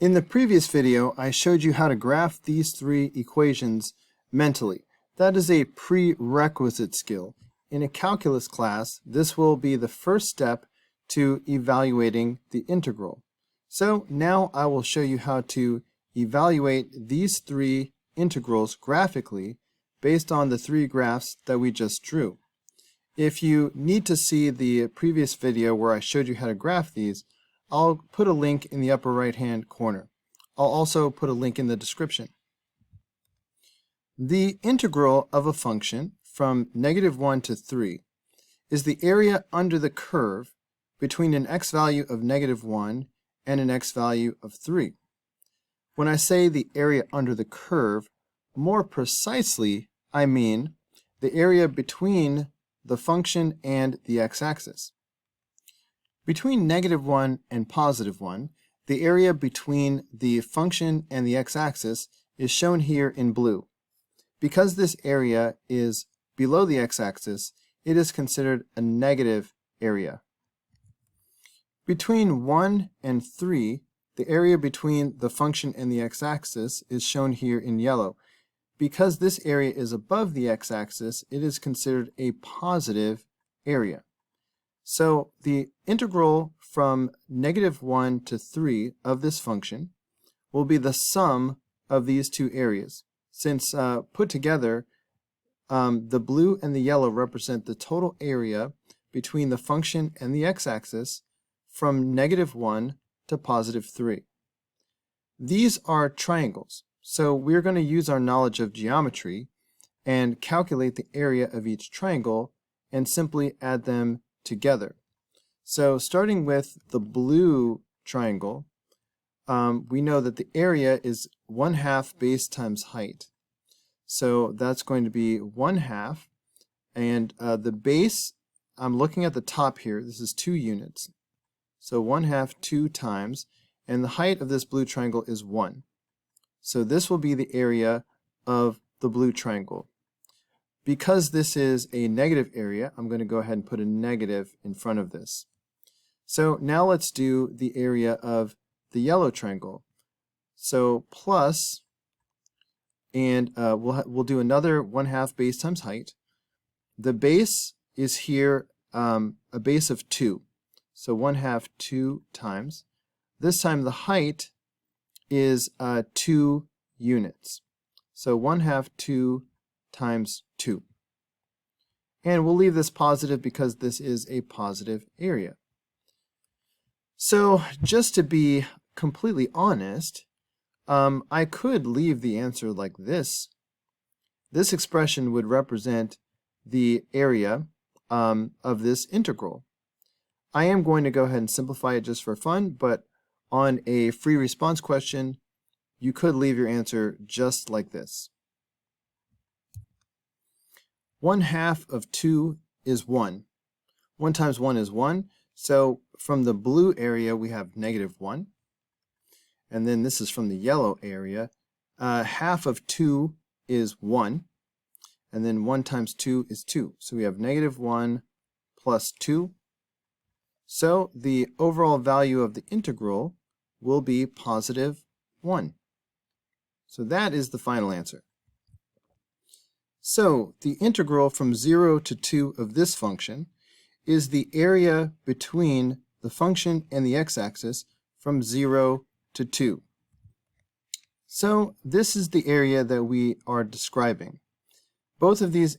In the previous video, I showed you how to graph these three equations mentally. That is a prerequisite skill. In a calculus class, this will be the first step to evaluating the integral. So now I will show you how to evaluate these three integrals graphically based on the three graphs that we just drew. If you need to see the previous video where I showed you how to graph these, I'll put a link in the upper right hand corner. I'll also put a link in the description. The integral of a function from -1 to 3 is the area under the curve between an x value of -1 and an x value of 3. When I say the area under the curve, more precisely I mean the area between the function and the x-axis. Between -1 and +1, the area between the function and the x-axis is shown here in blue. Because this area is below the x-axis, it is considered a negative area. Between 1 and 3, the area between the function and the x-axis is shown here in yellow. Because this area is above the x-axis, it is considered a positive area. So the integral from -1 to 3 of this function will be the sum of these two areas. Since put together, the blue and the yellow represent the total area between the function and the x-axis from -1 to +3. These are triangles, so we're going to use our knowledge of geometry and calculate the area of each triangle and simply add them together. So starting with the blue triangle, we know that the area is 1/2 base times height. So that's going to be 1/2, and the base, I'm looking at the top here, this is 2 units. So 1/2 2 times, and the height of this blue triangle is 1. So this will be the area of the blue triangle. Because this is a negative area, I'm going to go ahead and put a negative in front of this. So now let's do the area of the yellow triangle. So plus, and we'll do another 1/2 base times height. The base is here a base of 2. So 1/2 2 times. This time the height is 2 units. So 1/2 2 times 2. And we'll leave this positive because this is a positive area. So just to be completely honest, I could leave the answer like this. This expression would represent the area of this integral. I am going to go ahead and simplify it just for fun, but on a free response question, you could leave your answer just like this. 1/2 of 2 is 1. 1 times 1 is 1. So from the blue area, we have -1. And then this is from the yellow area. 1/2 of 2 is 1. And then 1 times 2 is 2. So we have -1 plus 2. So the overall value of the integral will be +1. So that is the final answer. So the integral from 0 to 2 of this function is the area between the function and the x-axis from 0 to 2. So this is the area that we are describing. Both of these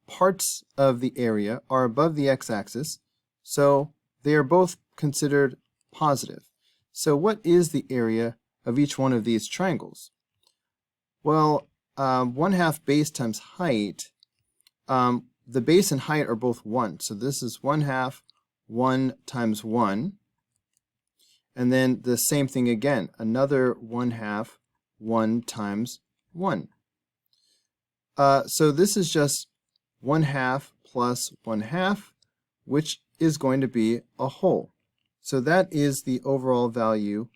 parts of the area are above the x-axis, so they are both considered positive. So what is the area of each one of these triangles? Well, 1/2 base times height, the base and height are both 1. So this is 1/2, 1 times 1. And then the same thing again, another 1/2, 1 times 1. So this is just 1/2 plus 1/2, which is going to be a whole. So that is the overall value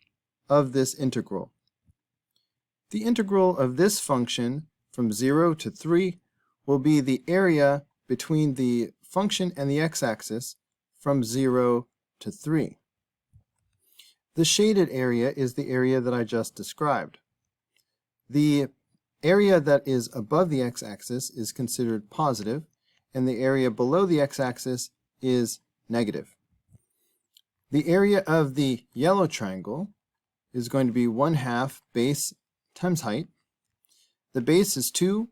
of this integral. The integral of this function from 0 to 3 will be the area between the function and the x-axis from 0 to 3. The shaded area is the area that I just described. The area that is above the x-axis is considered positive, and the area below the x-axis is negative. The area of the yellow triangle is going to be 1/2 base times height. The base is 2,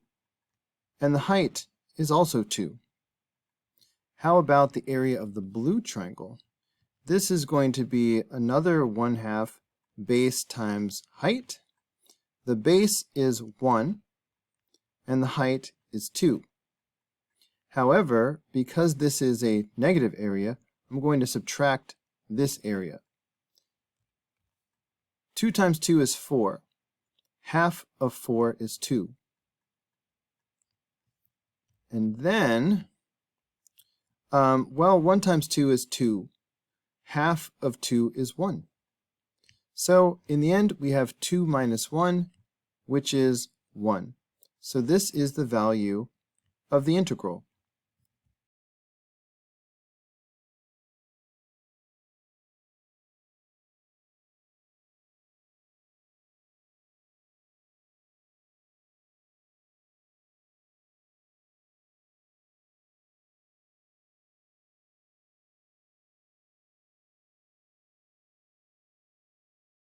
and the height is also 2. How about the area of the blue triangle? This is going to be another 1/2 base times height. The base is 1, and the height is 2. However, because this is a negative area, I'm going to subtract this area. 2 times 2 is 4. Half of 4 is 2. And then, 1 times 2 is 2. Half of 2 is 1. So in the end, we have 2 minus 1, which is 1. So this is the value of the integral.